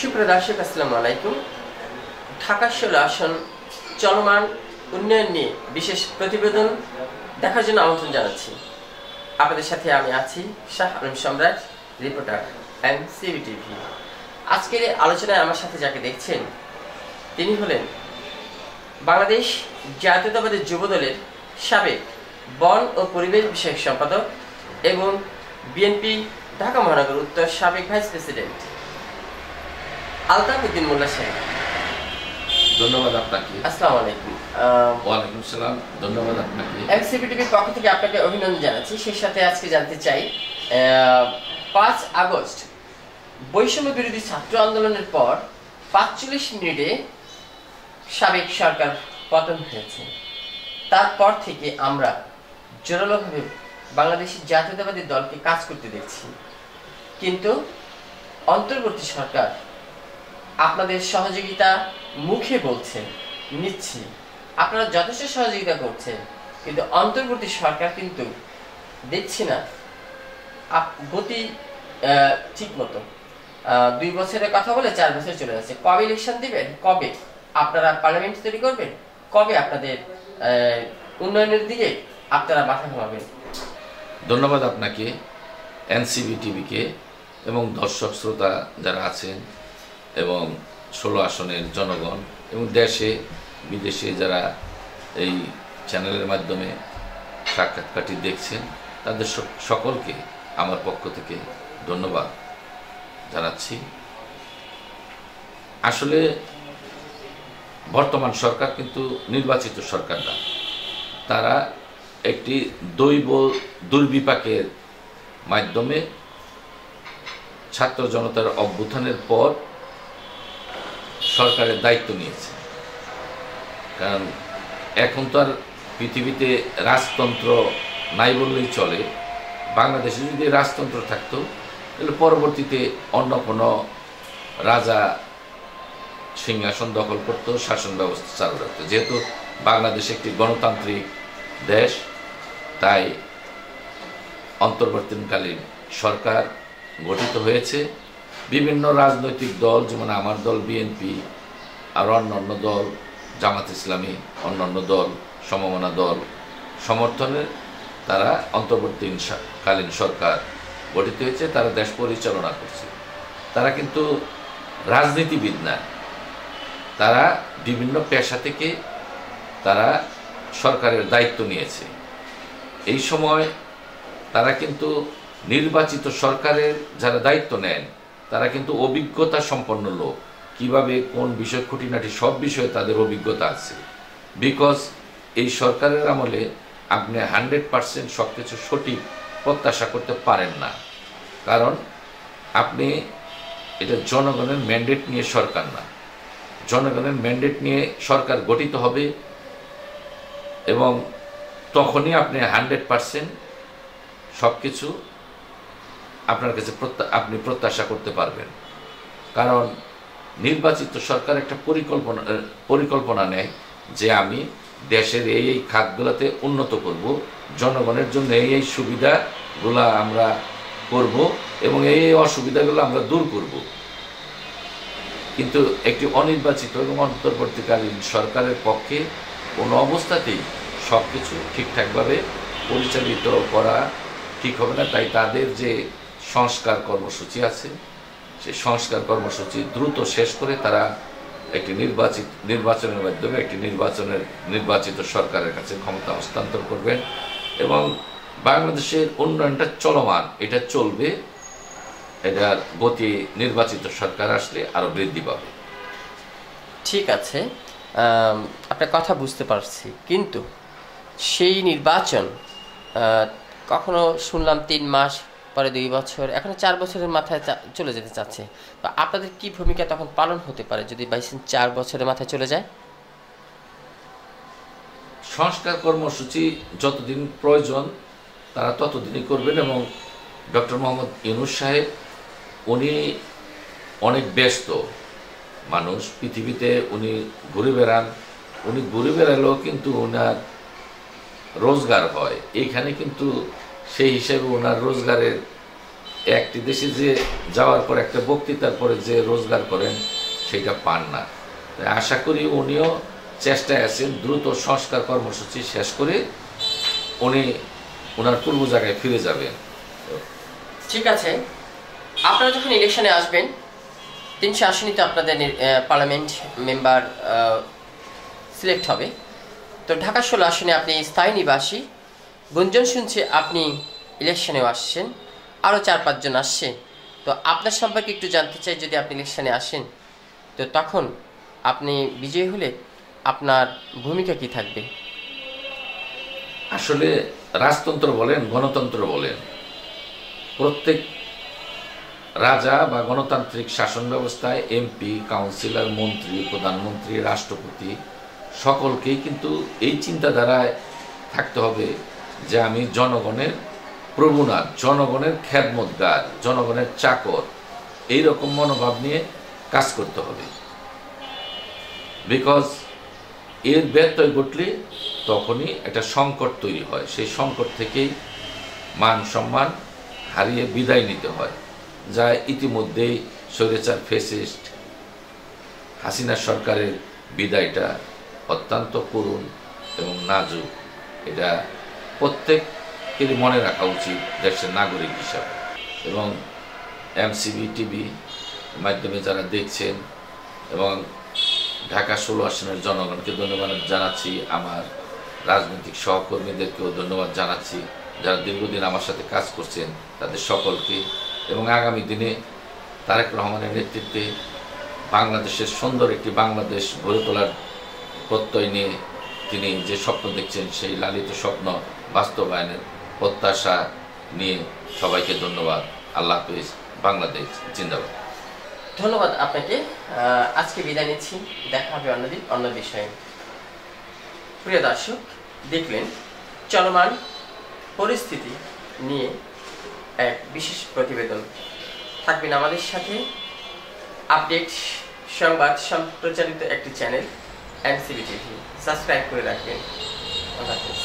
সুপ্রিয় দর্শক, আসসালামু আলাইকুম। ঢাকা ১৬ আসন চলমান উন্নয়ন নিয়ে বিশেষ প্রতিবেদন দেখার জন্য আমন্ত্রণ জানাচ্ছি। আপনাদের সাথে আমি আছি শাহ আলম সম্রাট, রিপোর্টার এনসিবিটিভি। আজকের এই আলোচনায় আমার সাথে যাকে দেখছেন তিনি হলেন বাংলাদেশ জাতীয়তাবাদী যুবদলের সাবেক বন ও পরিবেশ বিষয়ক সম্পাদক এবং বিএনপি ঢাকা মহানগর উত্তর সাবেক ভাইস প্রেসিডেন্ট আলতাফ উদ্দিন মোল্লা সাহেব। ধন্যবাদ আপনাকে। আসসালামু আলাইকুম। ওয়ালাইকুম সালাম। ধন্যবাদ আপনাকে। এনসিবিটিভির পক্ষ থেকে আপনাকে অভিনন্দন জানাচ্ছি। সেই সাথে আজকে জানতে চাই ৫ আগস্ট বৈষম্য বিরোধী ছাত্র আন্দোলনের পর ৪৫ মিনিটে সাবেক সরকার পতন হয়েছে। তারপর থেকে আমরা জোরালোভাবে বাংলাদেশের জাতীয়তাবাদী দলকে কাজ করতে দেখছি, কিন্তু অন্তর্বর্তী সরকার আপনাদের সহযোগিতা মুখে বলছেন নিচ্ছি, আপনারা যথেষ্ট সহযোগিতা করছেন, কিন্তু অন্তর্বর্তী সরকার কিন্তু দেখছি না গতি ঠিক মতো। ২ বছরের কথা বলে ৪ বছর চলে যাচ্ছে। কবে ইলেকশন দিবেন, কবে আপনারা পার্লামেন্ট তৈরি করবেন, কবে আপনাদের উন্নয়নের দিকে আপনারা মাথা ঘামাবেন? ধন্যবাদ আপনাকে, এনসিবি টিভিকে এবং দর্শক শ্রোতা যারা আছেন এবং ১৬ আসনের জনগণ এবং দেশে বিদেশে যারা এই চ্যানেলের মাধ্যমে সাক্ষাৎকারটি দেখছেন তাদের সকলকে আমার পক্ষ থেকে ধন্যবাদ জানাচ্ছি। আসলে বর্তমান সরকার কিন্তু নির্বাচিত সরকার না, তারা একটি দৈব দুর্বিপাকের মাধ্যমে ছাত্র জনতার অভ্যুত্থানের পর সরকারের দায়িত্ব নিয়েছে। কারণ এখন তো আর পৃথিবীতে রাজতন্ত্র নাই বললেই চলে। বাংলাদেশে যদি রাজতন্ত্র থাকতো তাহলে পরবর্তীতে অন্য কোনো রাজা সিংহাসন দখল করত, শাসন ব্যবস্থা চালু রাখতো। যেহেতু বাংলাদেশ একটি গণতান্ত্রিক দেশ, তাই অন্তর্বর্তীকালীন সরকার গঠিত হয়েছে। বিভিন্ন রাজনৈতিক দল, যেমন আমার দল বিএনপি আর অন্যান্য দল, জামাত ইসলামী, অন্যান্য দল, সমমনা দল সমর্থনে তারা অন্তর্বর্তীকালীন সরকার গঠিত হয়েছে। তারা দেশ পরিচালনা করছে। তারা কিন্তু রাজনীতিবিদ না, তারা বিভিন্ন পেশা থেকে তারা সরকারের দায়িত্ব নিয়েছে। এই সময় তারা কিন্তু নির্বাচিত সরকারের যারা দায়িত্ব নেন তারা কিন্তু অভিজ্ঞতা সম্পন্ন লোক। কিভাবে কোন বিষয় খুঁটিনাটি সব বিষয়ে তাদের অভিজ্ঞতা আছে। বিকজ এই সরকারের আমলে আপনি 100% সব কিছু সঠিক প্রত্যাশা করতে পারেন না, কারণ আপনি এটা জনগণের ম্যান্ডেট নিয়ে সরকার না। জনগণের ম্যান্ডেট নিয়ে সরকার গঠিত হবে এবং তখনই আপনি 100% সব কিছু আপনার কাছে আপনি প্রত্যাশা করতে পারবেন। কারণ নির্বাচিত সরকার একটা পরিকল্পনা নেয় যে আমি দেশের এই খাতগুলোতে উন্নত করব, জনগণের জন্য এই সুবিধাগুলো আমরা করব এবং এই অসুবিধাগুলো আমরা দূর করব। কিন্তু একটি অনির্বাচিত এবং অন্তর্বর্তীকালীন সরকারের পক্ষে কোনো অবস্থাতেই সব কিছু ঠিকঠাকভাবে পরিচালিত করা ঠিক হবে না। তাই তাদের যে সংস্কার কর্মসূচি আছে সেই সংস্কার কর্মসূচি দ্রুত শেষ করে তারা একটি নির্বাচনের মাধ্যমে একটি নির্বাচিত সরকারের কাছে ক্ষমতা হস্তান্তর করবেন এবং বাংলাদেশের উন্নয়নটা চলমান, এটা চলবে। এটার গতি নির্বাচিত সরকার আসলে আরো বৃদ্ধি পাবে। ঠিক আছে, আপনার কথা বুঝতে পারছি, কিন্তু সেই নির্বাচন কখনো শুনলাম 3 মাস পরে 2 বছর, এখন 4 বছরের মাথায় চলে যেতে চাচ্ছে। তো আপনাদের কি ভূমিকা তখন পালন হতে পারে যদি 4 বছরের মাথায় চলে যায়? সংস্কার কর্মসূচি যতদিন প্রয়োজন তারা ততদিনই করবেন এবং ডক্টর মোহাম্মদ ইউনূস সাহেব উনি অনেক ব্যস্ত মানুষ, পৃথিবীতে উনি ঘুরে বেড়ান। উনি ঘুরে বেড়ালেও কিন্তু ওনার রোজগার হয় এইখানে, কিন্তু সেই হিসেবে ওনার রোজগারের একটি দেশে যে যাওয়ার পর একটা বক্তৃতার পরে যে রোজগার করেন সেটা পান না। তাই আশা করি উনিও চেষ্টায় আছেন দ্রুত সংস্কার কর্মসূচি শেষ করে উনি ওনার পূর্ব জায়গায় ফিরে যাবেন। ঠিক আছে, আপনারা যখন ইলেকশনে আসবেন 300 আসনই তো আপনাদের পার্লামেন্ট মেম্বার সিলেক্ট হবে। তো ঢাকা 16 আসনে আপনি স্থায়ী নিবাসী, গুঞ্জন শুনছে আপনি ইলেকশনেও আসছেন, আরও 4-5 জন আসছে। তো আপনার সম্পর্কে একটু জানতে চাই, যদি আপনি ইলেকশনে আসেন তো তখন আপনি বিজয়ী হলে আপনার ভূমিকা কি থাকবে? আসলে রাজতন্ত্র বলেন, গণতন্ত্র বলেন, প্রত্যেক রাজা বা গণতান্ত্রিক শাসন ব্যবস্থায় এমপি, কাউন্সিলর, মন্ত্রী, প্রধানমন্ত্রী, রাষ্ট্রপতি সকলকেই কিন্তু এই চিন্তাধারায় থাকতে হবে যে আমি জনগণের প্রভু না, জনগণের খেদমতগার, জনগণের চাকর, এইরকম মনোভাব নিয়ে কাজ করতে হবে। বিকজ এর ব্যত্যয় ঘটলে তখনই একটা সংকট তৈরি হয়, সেই সংকট থেকেই মান সম্মান হারিয়ে বিদায় নিতে হয়, যা ইতিমধ্যেই স্বৈরাচার ফ্যাসিস্ট হাসিনা সরকারের বিদায়টা অত্যন্ত করুণ এবং নাজুক। এটা প্রত্যেকেরই মনে রাখা উচিত দেশের নাগরিক হিসাবে। এবং এমসিবি টিভি মাধ্যমে যারা দেখছেন এবং ঢাকা 16 আসনের জনগণকে ধন্যবাদ জানাচ্ছি, আমার রাজনৈতিক সহকর্মীদেরকেও ধন্যবাদ জানাচ্ছি যারা দীর্ঘদিন আমার সাথে কাজ করছেন তাদের সকলকে। এবং আগামী দিনে তারেক রহমানের নেতৃত্বে বাংলাদেশের সুন্দর একটি বাংলাদেশ গড়ে তোলার প্রত্যয় নিয়ে তিনি যে স্বপ্ন দেখছেন সেই লালিত স্বপ্ন বাস্তবায়নের প্রত্যাশা নিয়ে সবাইকে ধন্যবাদ। আল্লাহ হাফেজ। বাংলাদেশ জিন্দাবাদ। ধন্যবাদ আপনাকে। আজকে বিদায় নিচ্ছি, দেখা হবে অন্যদিন অন্য বিষয়ে। প্রিয় দর্শক, দেখলেন চলমান পরিস্থিতি নিয়ে এক বিশেষ প্রতিবেদন। থাকবেন আমাদের সাথে। আপডেট সংবাদ সম্প্রচারিত একটি চ্যানেল এমসিবি টিভি, সাবস্ক্রাইব করে রাখবেন। আল্লাহ হাফেজ।